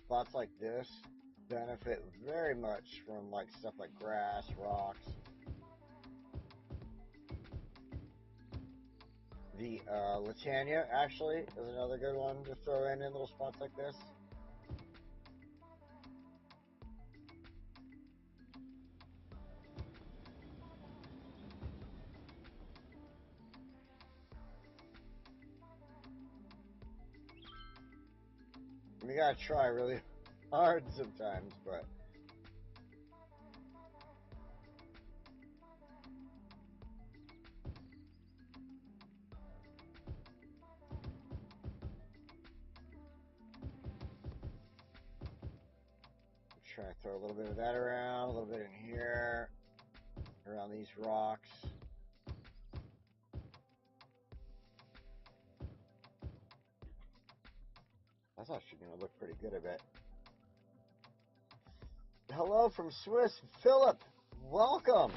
Spots like this benefit very much from like stuff like grass, rocks. The Latania actually is another good one to throw in little spots like this. We gotta try really hard sometimes, but try to throw a little bit of that around, a little bit in here, around these rocks. That's actually going to look pretty good, I bet. Hello from Swiss, Philip. Welcome.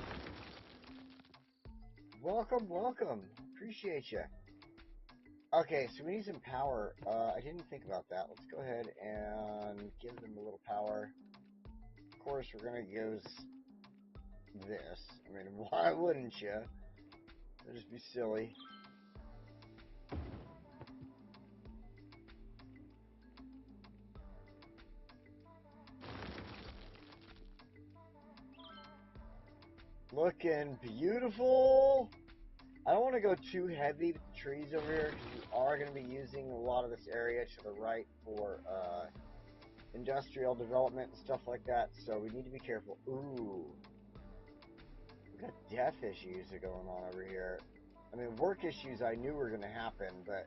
Welcome, welcome. Appreciate you. Okay, so we need some power. I didn't think about that. Let's go ahead and give them a little power. Of course, we're going to use this. I mean, why wouldn't you? It'd just be silly. Looking beautiful. I don't want to go too heavy with the trees over here because we are going to be using a lot of this area to the right for industrial development and stuff like that. So we need to be careful. Ooh. We've got death issues that are going on over here. I mean, work issues I knew were going to happen, but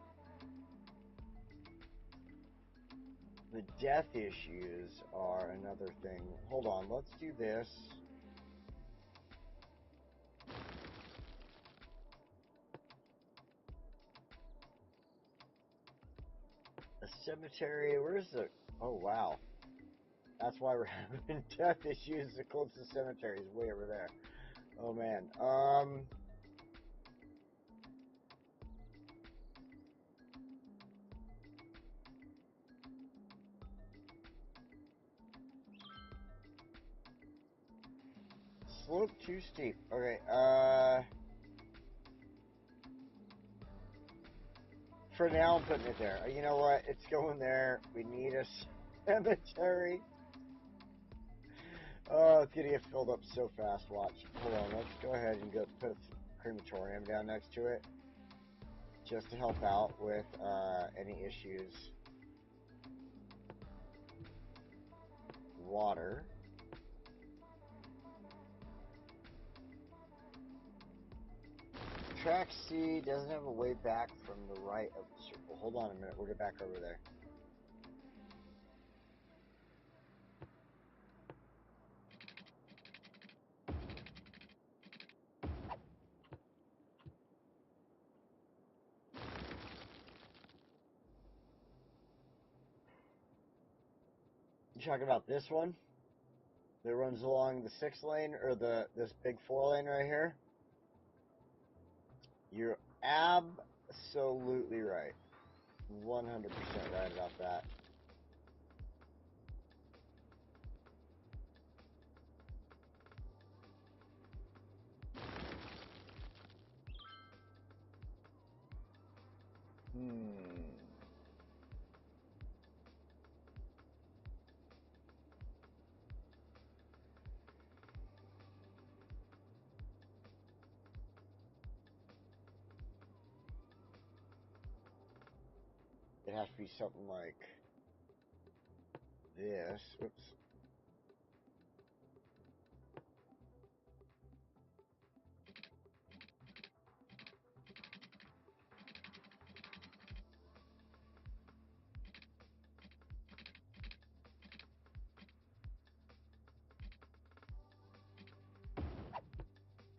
the death issues are another thing. Hold on, let's do this. A cemetery, where's the... Oh, wow. That's why we're having death issues. The closest cemetery is way over there. Oh, man. Slope too steep. Okay, for now, I'm putting it there. You know what? It's going there. We need a cemetery. Oh, it's going to get filled up so fast. Watch. Hold on. Let's go ahead and go put a crematorium down next to it. Just to help out with any issues. Water. track C doesn't have a way back from the right of the circle. Hold on a minute, we'll get back over there. You talking about this one that runs along the 6 lane or this big 4 lane right here? You're absolutely right. 100% right about that. It has to be something like this. Oops.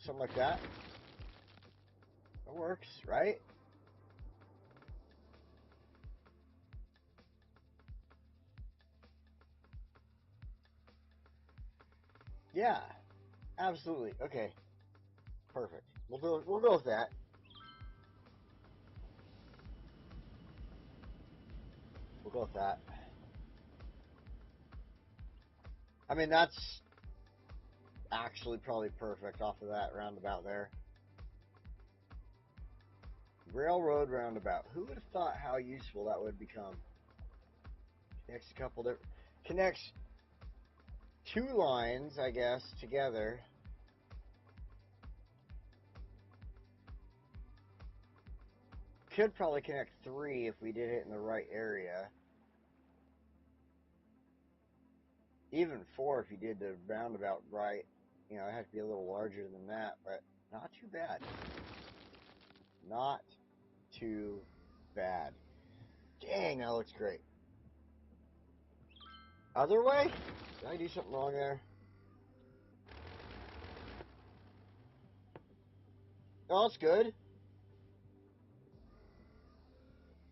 Something like that. That works, right? Yeah, absolutely. Okay, perfect. We'll go with that. We'll go with that. I mean, that's actually probably perfect off of that roundabout there. Railroad roundabout. Who would have thought how useful that would become? Connects 2 lines, I guess, together. Could probably connect 3 if we did it in the right area. Even 4 if you did the roundabout right. You know, it has to be a little larger than that, but not too bad. Not too bad. Dang, that looks great. Other way? Did I do something wrong there? Oh, it's good.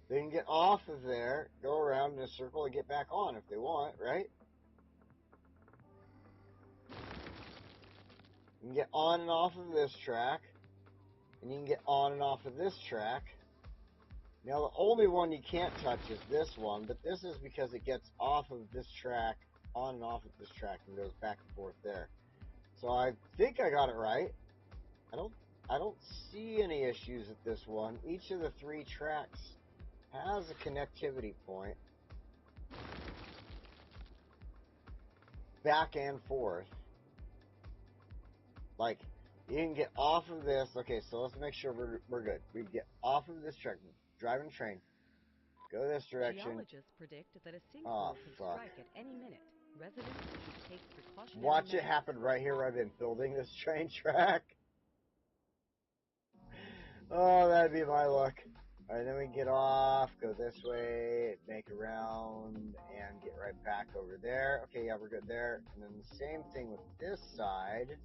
They can get off of there, go around in a circle, and get back on if they want, right? You can get on and off of this track, and you can get on and off of this track. Now, the only one you can't touch is this one, but this is because it gets off of this track, on and off of this track, and goes back and forth there. So I think I got it right. I don't see any issues with this one. Each of the 3 tracks has a connectivity point, back and forth. Like, you can get off of this. Okay, so let's make sure we're good. We get off of this track, driving train, go this direction.
Geologists predict that a sinkhole could strike at any minute. Residents should take precautionary
Watch
measures.
it happen right here where I've been building this train track. Oh, that'd be my luck. Alright, then we get off, go this way, make a round, and get right back over there. Okay, yeah, we're good there. And then the same thing with this side.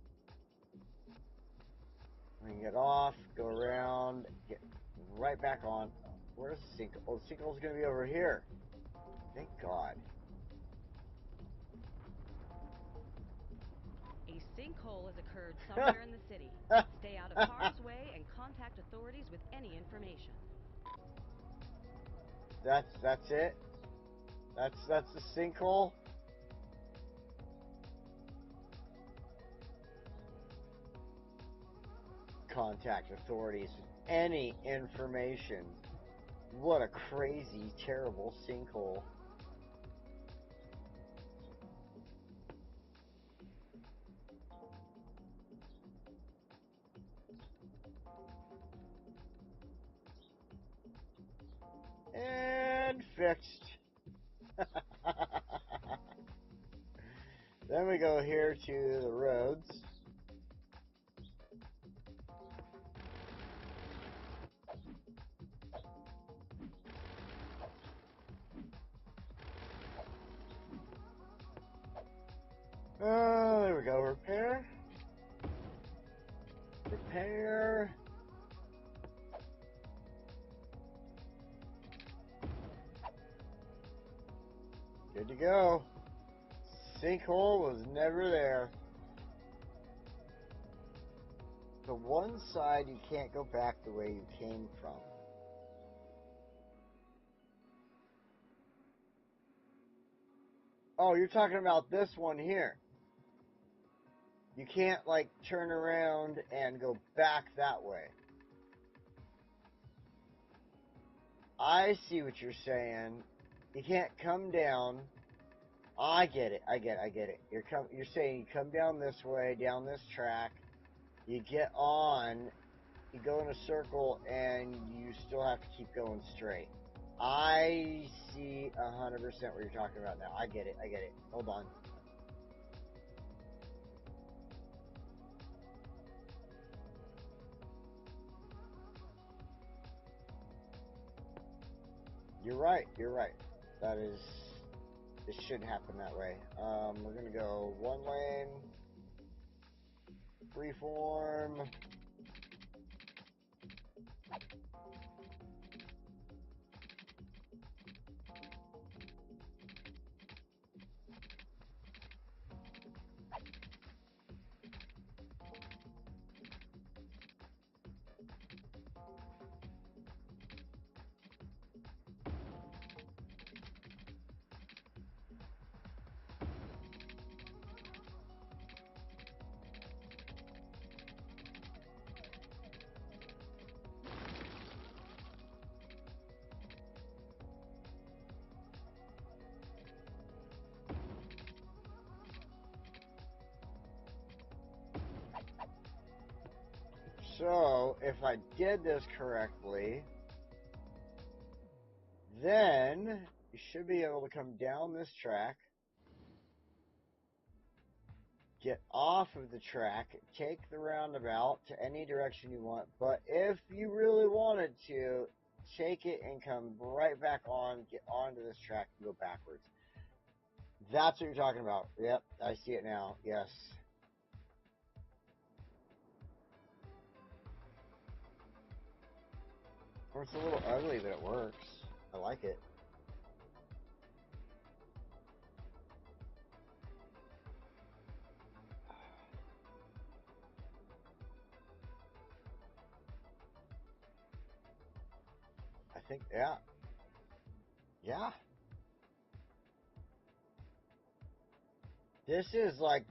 We can get off, go around, get right back on. Where's the sinkhole? Oh, the sinkhole's going to be over here. Thank God.
A sinkhole has occurred somewhere in the city. Stay out of harm's way and contact authorities with any information.
That's it. That's the sinkhole. Contact authorities with any information. What a crazy, terrible sinkhole. And fixed. Then we go here to the roads. There we go. Repair. Repair. Good to go. Sinkhole was never there. The one side you can't go back the way you came from. Oh, you're talking about this one here. You can't, like, turn around and go back that way. I see what you're saying. You can't come down. I get it. I get it. You're saying you come down this way, down this track. You get on. You go in a circle, and you still have to keep going straight. I see 100% what you're talking about now. I get it. Hold on. You're right. That is, it should happen that way. We're gonna go one lane, freeform. So, if I did this correctly, then you should be able to come down this track, get off of the track, take the roundabout to any direction you want, but if you really wanted to, take it and come right back on, get onto this track and go backwards. That's what you're talking about. Yep, I see it now. Yes. It's a little ugly, but it works. I like it. I think, yeah. Yeah. This is like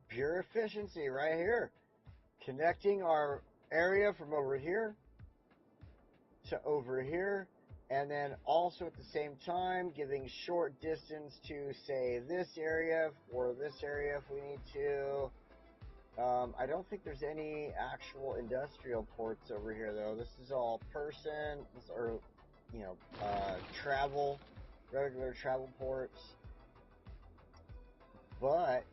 pure efficiency right here. Connecting our area from over here to over here, and then also at the same time giving short distance to, say, this area or this area if we need to. I don't think there's any actual industrial ports over here, though. This is all person, or, you know, travel, regular travel ports. But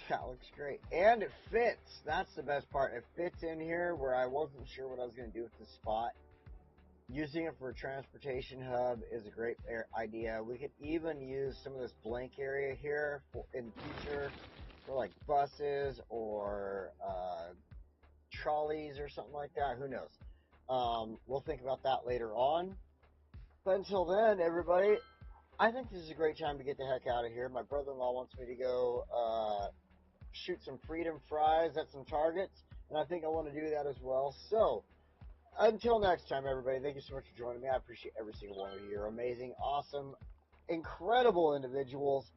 that looks great. And it fits. That's the best part. It fits in here where I wasn't sure what I was going to do with this spot. Using it for a transportation hub is a great idea. We could even use some of this blank area here in the future for like buses or trolleys or something like that. Who knows? We'll think about that later on. But until then, everybody, I think this is a great time to get the heck out of here. My brother-in-law wants me to go shoot some freedom fries at some targets, and I think I want to do that as well. So, until next time, everybody, thank you so much for joining me. I appreciate every single one of you. You're amazing, awesome, incredible individuals,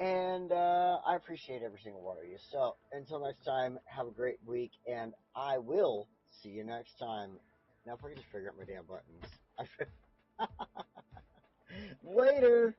and I appreciate every single one of you. So, until next time, have a great week, and I will see you next time. Now, if I can just figure out my damn buttons. Later!